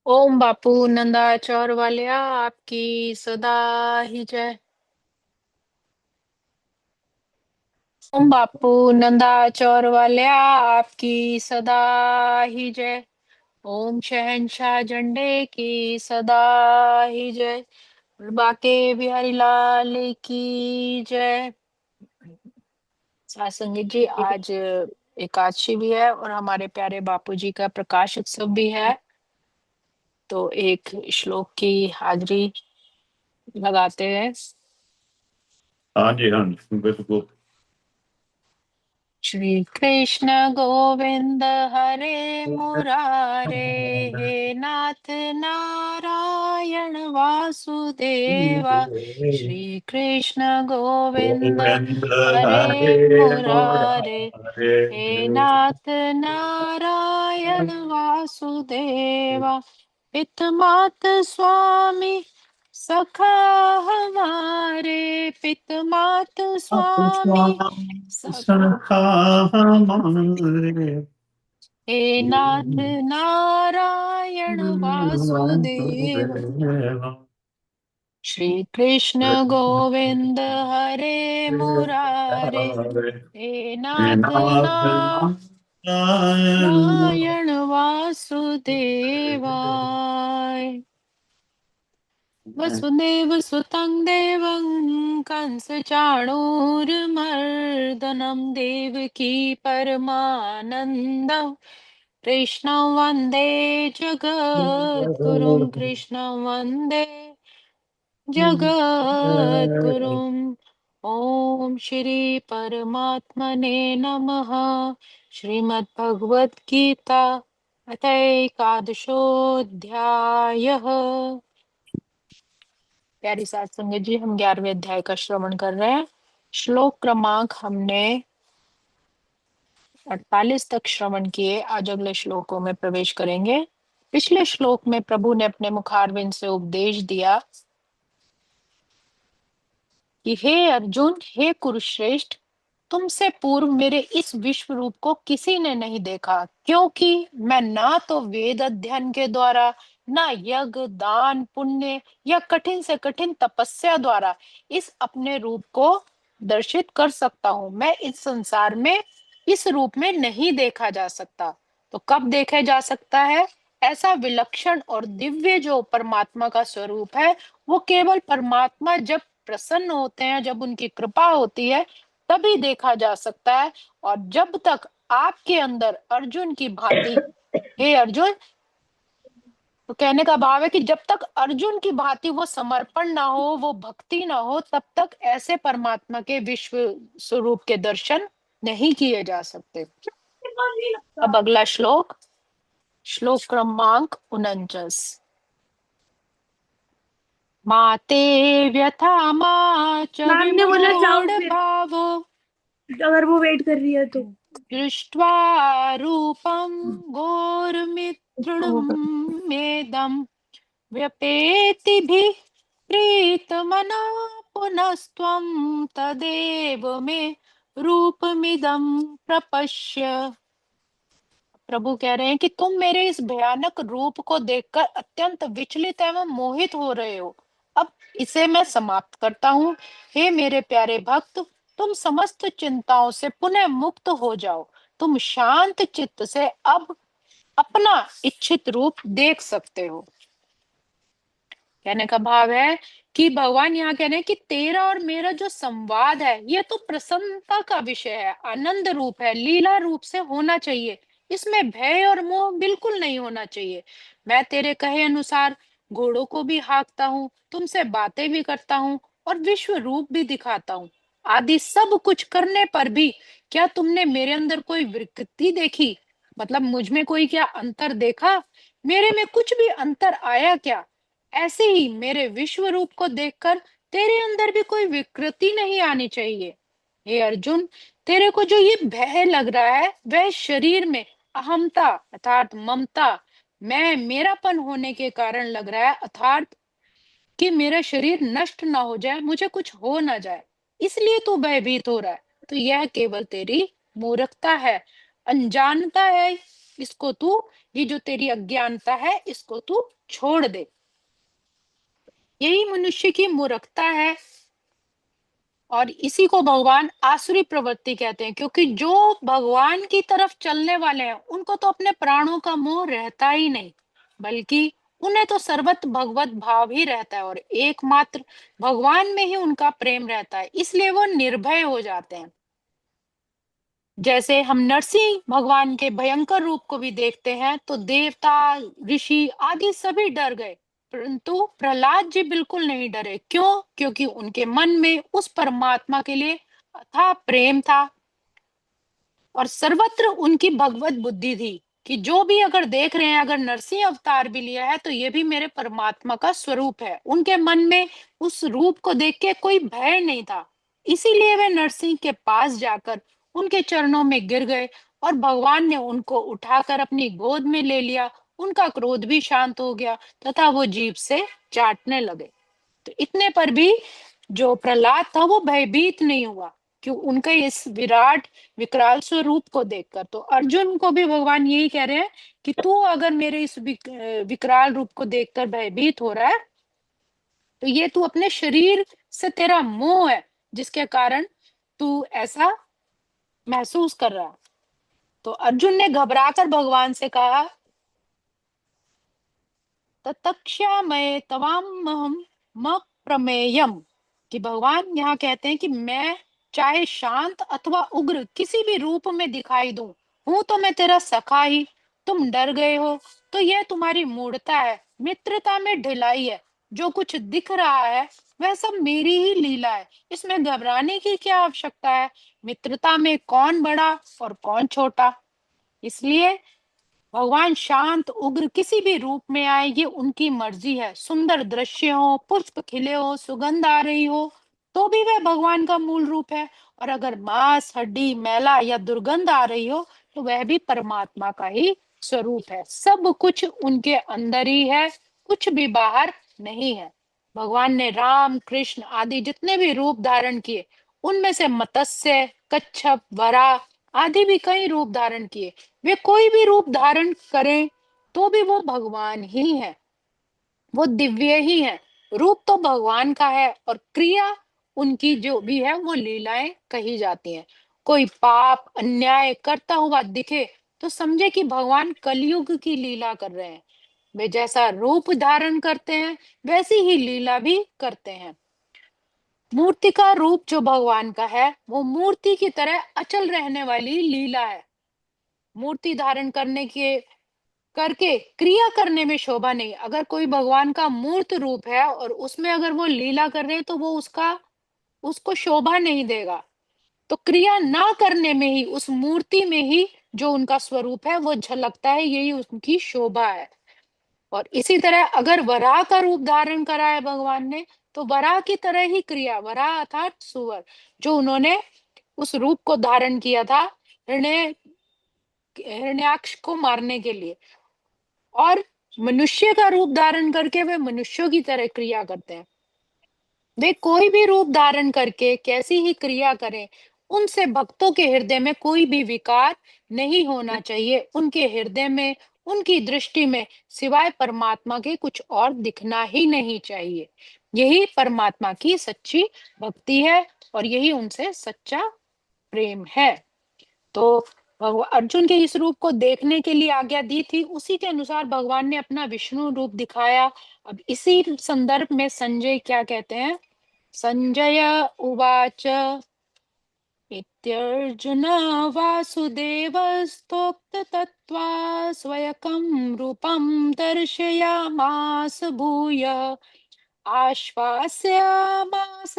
ओम बापू नंदाचौर वालिया आपकी सदा ही जय। ओम बापू नंदाचौर वालिया आपकी सदा ही जय। ओम शहंशाह झंडे की सदा ही जय। बाके बिहारी लाल की जय। सत्संग जी, आज एकादशी भी है और हमारे प्यारे बापू जी का प्रकाश उत्सव भी है। तो एक श्लोक की हाजिरी लगाते हैं। हाँ जी, हाँ जी, बिल्कुल। श्री कृष्ण गोविंद हरे मुरारे, हे नाथ नारायण वासुदेवा। श्री कृष्ण गोविंद गोविंद हरे हरे मुरारे, मुरारे, हे नाथ नारायण वासुदेवा। पित मात स्वामी सखा हमारे, पित मात स्वामी सखा। सखा हमारे। हे नाथ नारायण वासुदेव। श्री कृष्ण गोविंद हरे मुरारे, हे नाथ नारायण वासुदेवाय। वसुदेव सुतं देवं कंस चाणूरमर्दनं, देवकी परमानन्दं कृष्णं वन्दे जगद्गुरुं, कृष्णं वन्दे जगद्गुरुम्। ॐ श्री परमात्मने नमः। श्रीमद्भगवद गीता अथ एकादशोऽध्यायः। प्यारी सात संगत जी, हम 11वें अध्याय का श्रवण कर रहे हैं। श्लोक क्रमांक हमने 48 तक श्रवण किए। आज अगले श्लोकों में प्रवेश करेंगे। पिछले श्लोक में प्रभु ने अपने मुखारविंद से उपदेश दिया कि हे अर्जुन, हे कुरुश्रेष्ठ, तुमसे पूर्व मेरे इस विश्व रूप को किसी ने नहीं देखा, क्योंकि मैं ना तो वेद अध्ययन के द्वारा, ना यज्ञ दान पुण्य या कठिन से कठिन तपस्या द्वारा इस अपने रूप को दर्शित कर सकता हूँ। मैं इस संसार में इस रूप में नहीं देखा जा सकता। तो कब देखा जा सकता है? ऐसा विलक्षण और दिव्य जो परमात्मा का स्वरूप है, वो केवल परमात्मा जब प्रसन्न होते हैं, जब उनकी कृपा होती है, तभी देखा जा सकता है। और जब तक आपके अंदर अर्जुन की भांति, हे अर्जुन, तो कहने का भाव है कि जब तक अर्जुन की भांति वो समर्पण ना हो, वो भक्ति ना हो, तब तक ऐसे परमात्मा के विश्व स्वरूप के दर्शन नहीं किए जा सकते। अब अगला श्लोक, श्लोक क्रमांक 49। माते व्यथा मा च मैम ने बोला जाओ विमूढ़ फिर, भावो, अगर वो वेट कर रही है तो। दृष्ट्वा रूपं घोरमितृणमेदं, व्यपेतिभिः प्रीतमना पुनस्त्वं तदेव मे रूपमिदं प्रपश्य। प्रभु कह रहे हैं कि तुम मेरे इस भयानक रूप को देखकर अत्यंत विचलित एवं मोहित हो रहे हो। अब इसे मैं समाप्त करता हूँ। हे मेरे प्यारे भक्त, तुम समस्त चिंताओं से पुनः मुक्त हो जाओ। तुम शांत चित्त से अब अपना इच्छित रूप देख सकते हो। कहने का भाव है कि भगवान यहाँ कह रहे हैं कि तेरा और मेरा जो संवाद है, ये तो प्रसन्नता का विषय है, आनंद रूप है, लीला रूप से होना चाहिए। इसमें भय और मोह बिल्कुल नहीं होना चाहिए। मैं तेरे कहे अनुसार घोड़ों को भी हाँकता हूँ, तुमसे बातें भी करता हूँ और विश्व रूप भी दिखाता हूँ। आदि सब कुछ करने पर भी क्या तुमने मेरे अंदर कोई विकृति देखी? मतलब मुझ में कोई क्या अंतर देखा? मेरे में कुछ भी अंतर आया क्या? ऐसे ही मेरे विश्व रूप को देखकर तेरे अंदर भी कोई विकृति नहीं आनी चाहिए। हे अर्जुन, तेरे को जो ये भय लग रहा है, वह शरीर में अहमता अर्थात ममता, मैं मेरापन होने के कारण लग रहा है, अर्थात कि मेरा शरीर नष्ट ना हो जाए, मुझे कुछ हो ना जाए, इसलिए तू भयभीत हो रहा है। तो यह केवल तेरी मूर्खता है, अनजानता है। इसको तू, ये जो तेरी अज्ञानता है इसको तू छोड़ दे। यही मनुष्य की मूर्खता है और इसी को भगवान आसुरी प्रवृत्ति कहते हैं, क्योंकि जो भगवान की तरफ चलने वाले हैं उनको तो अपने प्राणों का मोह रहता ही नहीं, बल्कि उन्हें तो सर्वत्र भगवत भाव ही रहता है और एकमात्र भगवान में ही उनका प्रेम रहता है, इसलिए वो निर्भय हो जाते हैं। जैसे हम नरसिंह भगवान के भयंकर रूप को भी देखते हैं तो देवता, ऋषि आदि सभी डर गए, परंतु प्रहलाद जी बिल्कुल नहीं डरे। क्यों? क्योंकि उनके मन में उस परमात्मा के लिए अथाह प्रेम था और सर्वत्र उनकी भगवत बुद्धि थी कि जो भी अगर देख रहे हैं, अगर नरसिंह अवतार भी लिया है तो ये भी मेरे परमात्मा का स्वरूप है। उनके मन में उस रूप को देख के कोई भय नहीं था, इसीलिए वे नरसिंह के पास जाकर उनके चरणों में गिर गए और भगवान ने उनको उठाकर अपनी गोद में ले लिया। उनका क्रोध भी शांत हो गया तथा वो जीभ से चाटने लगे। तो इतने पर भी जो प्रहलाद था वो भयभीत नहीं हुआ, क्यों? उनके इस विराट विकराल स्वरूप को देखकर। तो अर्जुन को भी भगवान यही कह रहे हैं कि तू अगर मेरे इस विकराल रूप को देखकर भयभीत हो रहा है तो ये तू अपने शरीर से, तेरा मोह है जिसके कारण तू ऐसा महसूस कर रहा है। तो अर्जुन ने घबराकर भगवान से कहा, ततक्षामये तवाम्हम म प्रमेयम, कि भगवान यहाँ कहते हैं कि मैं चाहे शांत अथवा उग्र किसी भी रूप में दिखाई दूं, हूं तो मैं तेरा सखा ही। तुम डर गए हो तो यह तुम्हारी मूढ़ता है, मित्रता में ढिलाई है। जो कुछ दिख रहा है वह सब मेरी ही लीला है, इसमें घबराने की क्या आवश्यकता है? मित्रता में कौन बड़ा और कौन छोटा? इसलिए भगवान शांत उग्र किसी भी रूप में आए ये उनकी मर्जी है। सुंदर दृश्य हो, पुष्प खिले हो, सुगंध आ रही हो, तो भी वह भगवान का मूल रूप है। और अगर मांस, हड्डी, मैला या दुर्गंध आ रही हो तो वह भी परमात्मा का ही स्वरूप है। सब कुछ उनके अंदर ही है, कुछ भी बाहर नहीं है। भगवान ने राम, कृष्ण आदि जितने भी रूप धारण किए, उनमें से मत्स्य, कच्छप, वराह आदि भी कई रूप धारण किए। वे कोई भी रूप धारण करें तो भी वो भगवान ही है, वो दिव्य ही है। रूप तो भगवान का है और क्रिया उनकी जो भी है वो लीलाएं कही जाती हैं। कोई पाप अन्याय करता हुआ दिखे तो समझे कि भगवान कलयुग की लीला कर रहे हैं। वे जैसा रूप धारण करते हैं वैसी ही लीला भी करते हैं। मूर्ति का रूप जो भगवान का है वो मूर्ति की तरह अचल रहने वाली लीला है। मूर्ति धारण करने के करके क्रिया करने में शोभा नहीं। अगर कोई भगवान का मूर्त रूप है और उसमें अगर वो लीला कर रहे हैं तो वो उसको शोभा नहीं देगा। तो क्रिया ना करने में ही, उस मूर्ति में ही जो उनका स्वरूप है वो झलकता है, यही उनकी शोभा है। और इसी तरह अगर वराह का रूप धारण करा है भगवान ने तो वराह की तरह ही क्रिया, वराह अर्थात सुअर, जो उन्होंने उस रूप को धारण किया था हिरण्य हिरण्याक्ष को मारने के लिए, और मनुष्य का रूप धारण करके वे मनुष्यों की तरह क्रिया करते हैं। वे कोई भी रूप धारण करके कैसी ही क्रिया करें, उनसे भक्तों के हृदय में कोई भी विकार नहीं होना चाहिए। उनके हृदय में, उनकी दृष्टि में सिवाय परमात्मा के कुछ और दिखना ही नहीं चाहिए। यही परमात्मा की सच्ची भक्ति है और यही उनसे सच्चा प्रेम है। तो अर्जुन के इस रूप को देखने के लिए आज्ञा दी थी, उसी के अनुसार भगवान ने अपना विष्णु रूप दिखाया। अब इसी संदर्भ में संजय क्या कहते हैं? संजय उवाच, इत्यर्जुन वासुदेवस्तोक्त तत्त्वा स्वयकं रूपं दर्शयामास भूय, आश्वास्यामास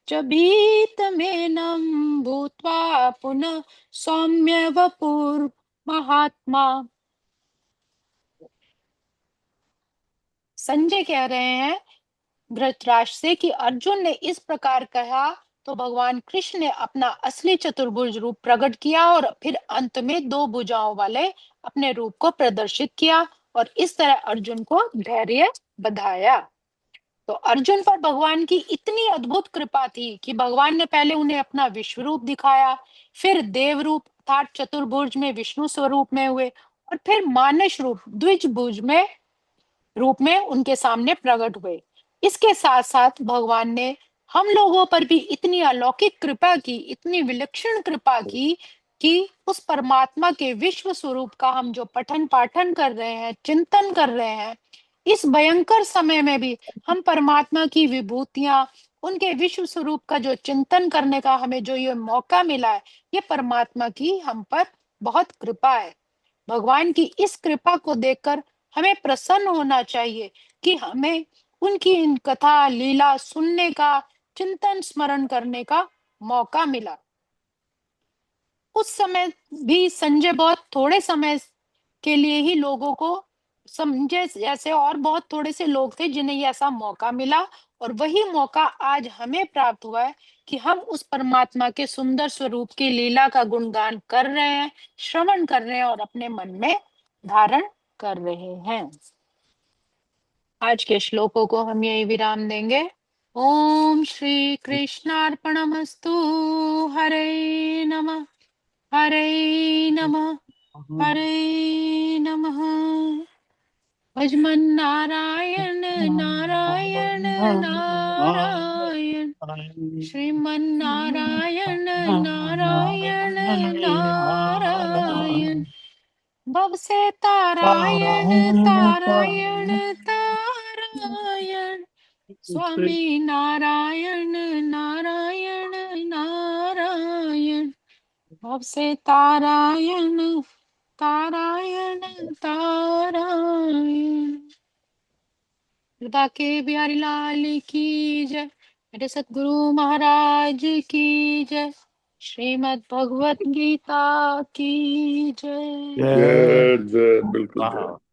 च भीतमेनं भूत्वा पुनः सौम्य वपुर्महात्मा। संजय कह रहे हैं धृतराष्ट्र से कि अर्जुन ने इस प्रकार कहा तो भगवान कृष्ण ने अपना असली चतुर्भुज रूप प्रकट किया और फिर अंत में दो भुजाओं वाले अपने रूप को प्रदर्शित किया और इस तरह अर्जुन को धैर्य बधाया। तो अर्जुन पर भगवान की इतनी अद्भुत कृपा थी कि भगवान ने पहले उन्हें अपना विश्व रूप दिखाया, फिर देव रूप अर्थात चतुर्भुज में विष्णु स्वरूप में हुए और फिर मानस रूप द्विजभुज में रूप में उनके सामने प्रकट हुए। इसके साथ साथ भगवान ने हम लोगों पर भी इतनी अलौकिक कृपा की, इतनी विलक्षण कृपा की कि उस परमात्मा के विश्व स्वरूप का हम जो पठन पाठन कर रहे हैं, चिंतन कर रहे हैं, इस भयंकर समय में भी हम परमात्मा की विभूतियां, उनके विश्व स्वरूप का जो चिंतन करने का हमें जो ये मौका मिला है, ये परमात्मा की हम पर बहुत कृपा है। भगवान की इस कृपा को देखकर हमें प्रसन्न होना चाहिए कि हमें उनकी इन कथा लीला सुनने का, चिंतन स्मरण करने का मौका मिला। उस समय भी संजय बहुत थोड़े समय के लिए ही लोगों को समझे, जैसे और बहुत थोड़े से लोग थे जिन्हें ये ऐसा मौका मिला, और वही मौका आज हमें प्राप्त हुआ है कि हम उस परमात्मा के सुंदर स्वरूप की लीला का गुणगान कर रहे हैं, श्रवण कर रहे हैं और अपने मन में धारण कर रहे हैं। आज के श्लोकों को हम यही विराम देंगे। ओम श्री कृष्णार्पणमस्तु। हरे नमः, हरे नमः, हरे नमः। भजमन नारायण नारायण नारायण, श्रीमन नारायण नारायण नारायण, भव से तारायण तारायण तारायण, स्वामी नारायण नारायण नारायण, भव से तारायण तारायण तारायण। के बिहारी लाल की जय। मेरे सतगुरु महाराज की जय। श्रीमद् भगवत गीता की जय। जय जय बिल्कुल जय।